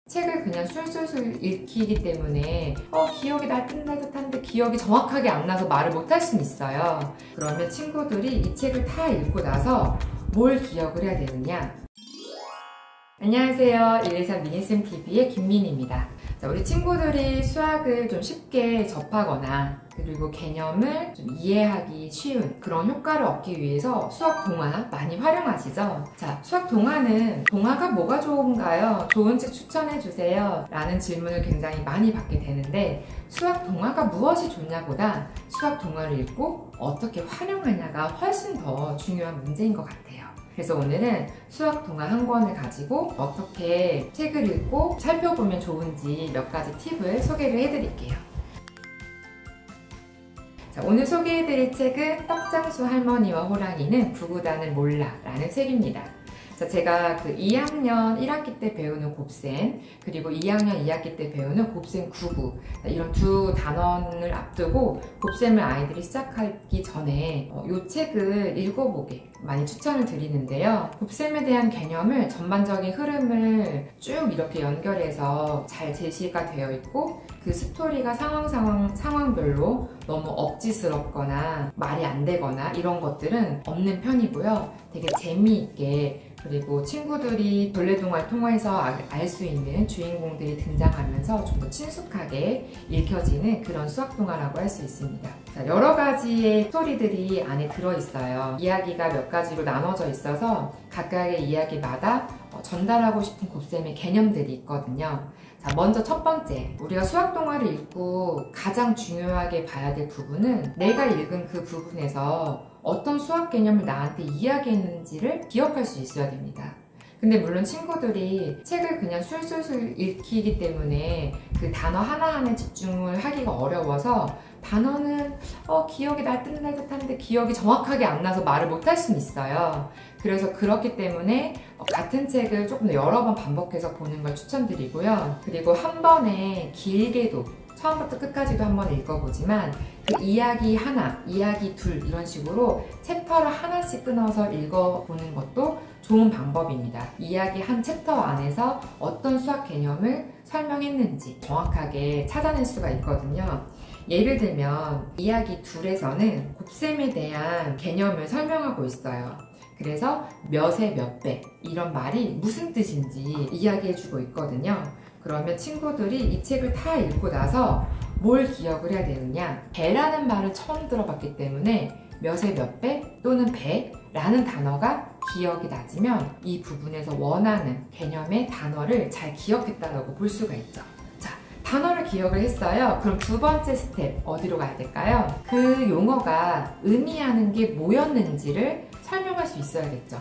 책을 그냥 술술술 읽히기 때문에 기억이 날 듯한데 기억이 정확하게 안 나서 말을 못 할 수는 있어요. 그러면 친구들이 이 책을 다 읽고 나서 뭘 기억을 해야 되느냐? 안녕하세요. 123 미니쌤TV의 김민희입니다. 자, 우리 친구들이 수학을 좀 쉽게 접하거나 그리고 개념을 좀 이해하기 쉬운 그런 효과를 얻기 위해서 수학 동화 많이 활용하시죠? 자, 수학 동화가 뭐가 좋은가요? 좋은 책 추천해주세요 라는 질문을 굉장히 많이 받게 되는데, 수학 동화가 무엇이 좋냐보다 수학 동화를 읽고 어떻게 활용하냐가 훨씬 더 중요한 문제인 것 같아요. 그래서 오늘은 수학 동화 한 권을 가지고 어떻게 책을 읽고 살펴보면 좋은지 몇 가지 팁을 소개를 해드릴게요. 자, 오늘 소개해드릴 책은 떡장수 할머니와 호랑이는 구구단을 몰라 라는 책입니다. 자, 제가 그 2학년 1학기 때 배우는 곱셈, 그리고 2학년 2학기 때 배우는 곱셈 구구, 이런 두 단원을 앞두고 곱셈을 아이들이 시작하기 전에 이 책을 읽어보게 많이 추천을 드리는데요. 곱셈에 대한 개념을 전반적인 흐름을 쭉 이렇게 연결해서 잘 제시가 되어 있고, 그 스토리가 상황별로 너무 억지스럽거나 말이 안 되거나 이런 것들은 없는 편이고요. 되게 재미있게, 그리고 친구들이 전래동화를 통해서 알 수 있는 주인공들이 등장하면서 좀 더 친숙하게 읽혀지는 그런 수학동화라고 할 수 있습니다. 자, 여러 가지의 스토리들이 안에 들어있어요. 이야기가 몇 가지로 나눠져 있어서 각각의 이야기마다 전달하고 싶은 곱셈의 개념들이 있거든요. 자, 먼저 첫 번째, 우리가 수학동화를 읽고 가장 중요하게 봐야 될 부분은 내가 읽은 그 부분에서 어떤 수학 개념을 나한테 이야기했는지를 기억할 수 있어야 됩니다. 근데 물론 친구들이 책을 그냥 술술술 읽히기 때문에 그 단어 하나하나에 집중을 하기가 어려워서 단어는 기억이 날 듯한데 기억이 정확하게 안 나서 말을 못 할 수는 있어요. 그래서 그렇기 때문에 같은 책을 조금 더 여러 번 반복해서 보는 걸 추천드리고요. 그리고 한 번에 길게도 처음부터 끝까지도 한번 읽어보지만 그 이야기 하나, 이야기 둘 이런 식으로 챕터를 하나씩 끊어서 읽어보는 것도 좋은 방법입니다. 이야기 한 챕터 안에서 어떤 수학 개념을 설명했는지 정확하게 찾아낼 수가 있거든요. 예를 들면 이야기 둘에서는 곱셈에 대한 개념을 설명하고 있어요. 그래서 몇에 몇 배 이런 말이 무슨 뜻인지 이야기해주고 있거든요. 그러면 친구들이 이 책을 다 읽고 나서 뭘 기억을 해야 되느냐? 배라는 말을 처음 들어봤기 때문에 몇에 몇 배 또는 배라는 단어가 기억이 나지면 이 부분에서 원하는 개념의 단어를 잘 기억했다고 볼 수가 있죠. 자, 단어를 기억을 했어요. 그럼 두 번째 스텝 어디로 가야 될까요? 그 용어가 의미하는 게 뭐였는지를 설명할 수 있어야겠죠.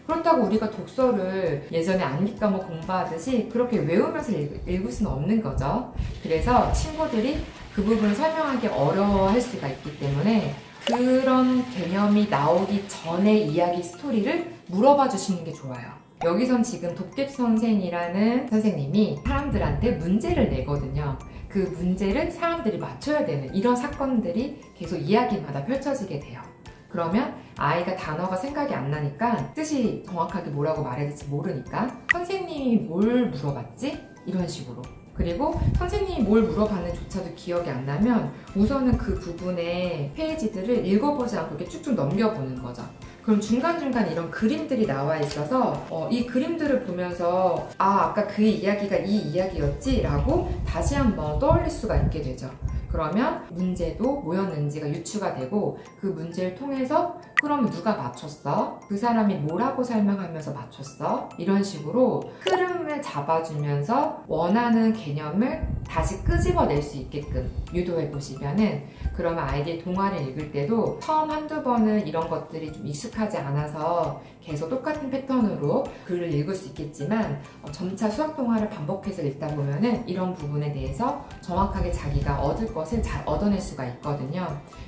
그렇다고 우리가 독서를 예전에 암기 과목 공부하듯이 그렇게 외우면서 읽을 수는 없는 거죠. 그래서 친구들이 그 부분을 설명하기 어려워할 수가 있기 때문에 그런 개념이 나오기 전의 이야기 스토리를 물어봐 주시는 게 좋아요. 여기선 지금 도깨비선생이라는 선생님이 사람들한테 문제를 내거든요. 그 문제를 사람들이 맞춰야 되는 이런 사건들이 계속 이야기마다 펼쳐지게 돼요. 그러면 아이가 단어가 생각이 안 나니까 뜻이 정확하게 뭐라고 말해야 될지 모르니까 선생님이 뭘 물어봤지? 이런 식으로. 그리고 선생님이 뭘 물어봤는지조차도 기억이 안 나면 우선은 그 부분의 페이지들을 읽어보지 않고 이렇게 쭉쭉 넘겨보는 거죠. 그럼 중간중간 이런 그림들이 나와 있어서 이 그림들을 보면서 아까 그 이야기가 이 이야기였지? 라고 다시 한번 떠올릴 수가 있게 되죠. 그러면 문제도 뭐였는지가 유추가 되고 그 문제를 통해서 그럼 누가 맞췄어? 그 사람이 뭐라고 설명하면서 맞췄어? 이런 식으로 흐름을 잡아주면서 원하는 개념을 다시 끄집어낼 수 있게끔 유도해 보시면은, 그러면 아이들이 동화를 읽을 때도 처음 한두 번은 이런 것들이 좀 익숙하지 않아서 계속 똑같은 패턴으로 글을 읽을 수 있겠지만 점차 수학 동화를 반복해서 읽다 보면은 이런 부분에 대해서 정확하게 자기가 얻을 것을 잘 얻어낼 수가 있거든요.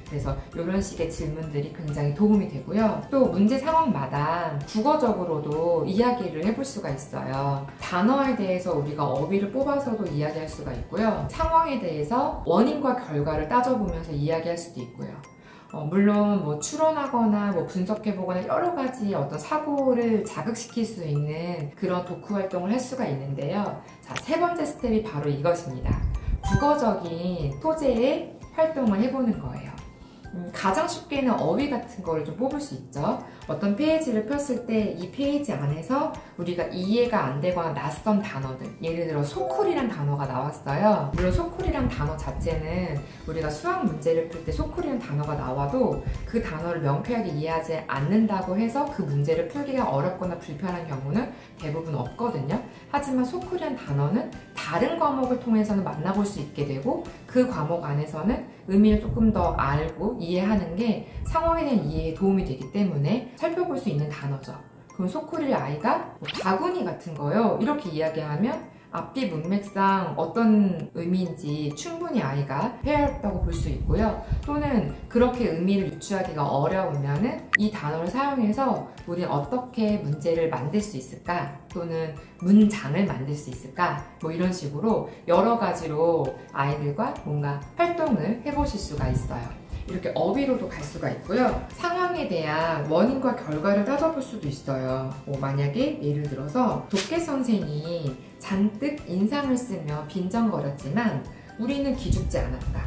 그래서 이런 식의 질문들이 굉장히 도움이 되고요. 또 문제 상황마다 국어적으로도 이야기를 해볼 수가 있어요. 단어에 대해서 우리가 어휘를 뽑아서도 이야기할 수가 있고요. 상황에 대해서 원인과 결과를 따져보면서 이야기할 수도 있고요. 물론 뭐 추론하거나 뭐 분석해보거나 여러 가지 어떤 사고를 자극시킬 수 있는 그런 독후 활동을 할 수가 있는데요. 자, 세 번째 스텝이 바로 이것입니다. 국어적인 소재의 활동을 해보는 거예요. 가장 쉽게는 어휘 같은 거를 좀 뽑을 수 있죠. 어떤 페이지를 폈을 때 이 페이지 안에서 우리가 이해가 안 되거나 낯선 단어들, 예를 들어 소쿨이란 단어가 나왔어요. 물론 소쿨이란 단어 자체는 우리가 수학 문제를 풀 때 소쿨이란 단어가 나와도 그 단어를 명쾌하게 이해하지 않는다고 해서 그 문제를 풀기가 어렵거나 불편한 경우는 대부분 없거든요. 하지만 소쿨이란 단어는 다른 과목을 통해서는 만나볼 수 있게 되고 그 과목 안에서는 의미를 조금 더 알고 이해하는 게 상황에 대한 이해에 도움이 되기 때문에 살펴볼 수 있는 단어죠. 그럼 소쿠릴 아이가 뭐 바구니 같은 거요. 이렇게 이야기하면 앞뒤 문맥상 어떤 의미인지 충분히 아이가 헤아렸다고 볼 수 있고요. 또는 그렇게 의미를 유추하기가 어려우면은 이 단어를 사용해서 우리는 어떻게 문제를 만들 수 있을까? 또는 문장을 만들 수 있을까? 뭐 이런 식으로 여러 가지로 아이들과 뭔가 활동을 해보실 수가 있어요. 이렇게 어휘로도 갈 수가 있고요. 상황에 대한 원인과 결과를 따져볼 수도 있어요. 만약에 예를 들어서 독해 선생이 잔뜩 인상을 쓰며 빈정거렸지만 우리는 기죽지 않았다.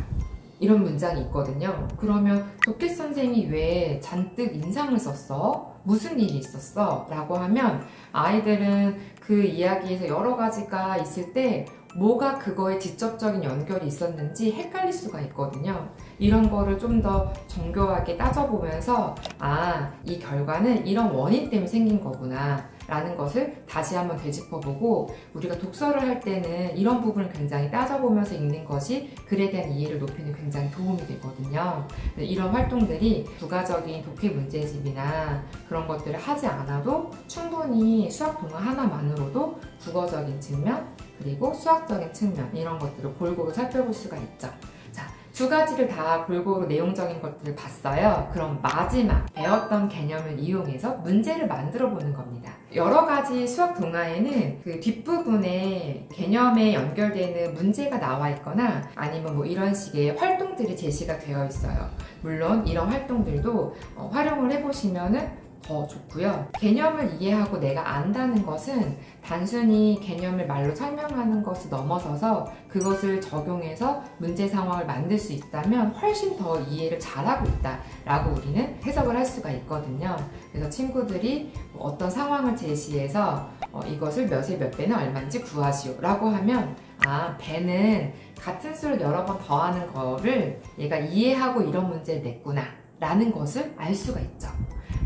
이런 문장이 있거든요. 그러면 독해 선생이 왜 잔뜩 인상을 썼어? 무슨 일이 있었어? 라고 하면 아이들은 그 이야기에서 여러 가지가 있을 때 뭐가 그거에 직접적인 연결이 있었는지 헷갈릴 수가 있거든요. 이런 거를 좀 더 정교하게 따져보면서 이 결과는 이런 원인 때문에 생긴 거구나 라는 것을 다시 한번 되짚어보고 우리가 독서를 할 때는 이런 부분을 굉장히 따져보면서 읽는 것이 글에 대한 이해를 높이는 굉장히 도움이 되거든요. 이런 활동들이 부가적인 독해 문제집이나 그런 것들을 하지 않아도 충분히 수학 동화 하나만으로도 국어적인 측면 그리고 수학적인 측면 이런 것들을 골고루 살펴볼 수가 있죠. 자, 두 가지를 다 골고루 내용적인 것들을 봤어요. 그럼 마지막 배웠던 개념을 이용해서 문제를 만들어 보는 겁니다. 여러 가지 수학 동화에는 그 뒷부분에 개념에 연결되는 문제가 나와 있거나 아니면 뭐 이런 식의 활동들이 제시가 되어 있어요. 물론 이런 활동들도 활용을 해보시면은 더 좋고요. 개념을 이해하고 내가 안다는 것은 단순히 개념을 말로 설명하는 것을 넘어서서 그것을 적용해서 문제 상황을 만들 수 있다면 훨씬 더 이해를 잘하고 있다라고 우리는 해석을 할 수가 있거든요. 그래서 친구들이 어떤 상황을 제시해서 이것을 몇에 몇 배는 얼마인지 구하시오 라고 하면 배는 같은 수를 여러 번 더하는 거를 얘가 이해하고 이런 문제를 냈구나 라는 것을 알 수가 있죠.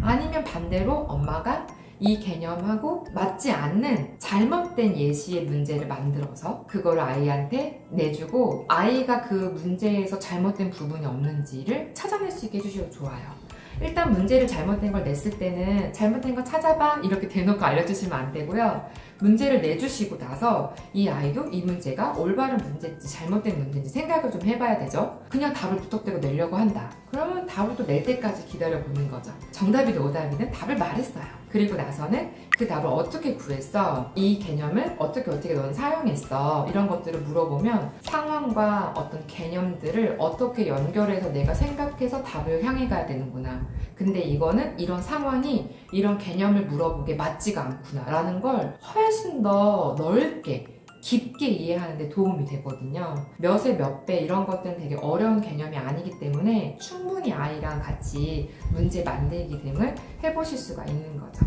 아니면 반대로 엄마가 이 개념하고 맞지 않는 잘못된 예시의 문제를 만들어서 그걸 아이한테 내주고 아이가 그 문제에서 잘못된 부분이 없는지를 찾아낼 수 있게 해주셔도 좋아요. 일단 문제를 잘못된 걸 냈을 때는 잘못된 거 찾아봐 이렇게 대놓고 알려주시면 안 되고요. 문제를 내주시고 나서 이 아이도 이 문제가 올바른 문제인지 잘못된 문제인지 생각을 좀 해봐야 되죠. 그냥 답을 무턱대고 내려고 한다. 그러면 답을 또 낼 때까지 기다려보는 거죠. 정답이든 오답이든 답을 말했어요. 그리고 나서는 그 답을 어떻게 구했어? 이 개념을 어떻게 넌 사용했어? 이런 것들을 물어보면 상황과 어떤 개념들을 어떻게 연결해서 내가 생각해서 답을 향해 가야 되는구나. 근데 이거는 이런 상황이 이런 개념을 물어보게 맞지가 않구나 라는 걸 훨씬 더 넓게 깊게 이해하는 데 도움이 되거든요. 몇에 몇 배 이런 것들은 되게 어려운 개념이 아니기 때문에 충분히 아이랑 같이 문제 만들기 등을 해보실 수가 있는 거죠.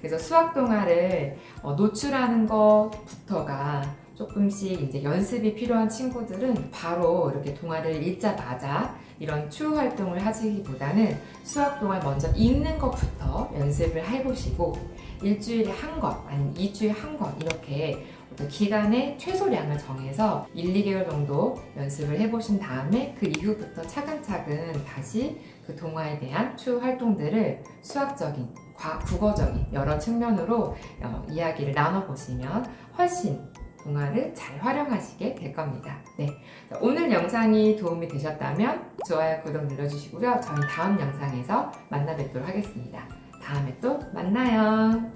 그래서 수학 동화를 노출하는 것부터가 조금씩 이제 연습이 필요한 친구들은 바로 이렇게 동화를 읽자마자 이런 추후 활동을 하시기보다는 수학 동화를 먼저 읽는 것부터 연습을 해보시고 일주일에 한 것, 아니면 2주에 한 것 이렇게 기간의 최소량을 정해서 1, 2개월 정도 연습을 해보신 다음에 그 이후부터 차근차근 다시 그 동화에 대한 추후 활동들을 수학적인, 국어적인 여러 측면으로 이야기를 나눠보시면 훨씬 동화를 잘 활용하시게 될 겁니다. 오늘 영상이 도움이 되셨다면 좋아요, 구독 눌러주시고요. 저희 다음 영상에서 만나 뵙도록 하겠습니다. 다음에 또 만나요.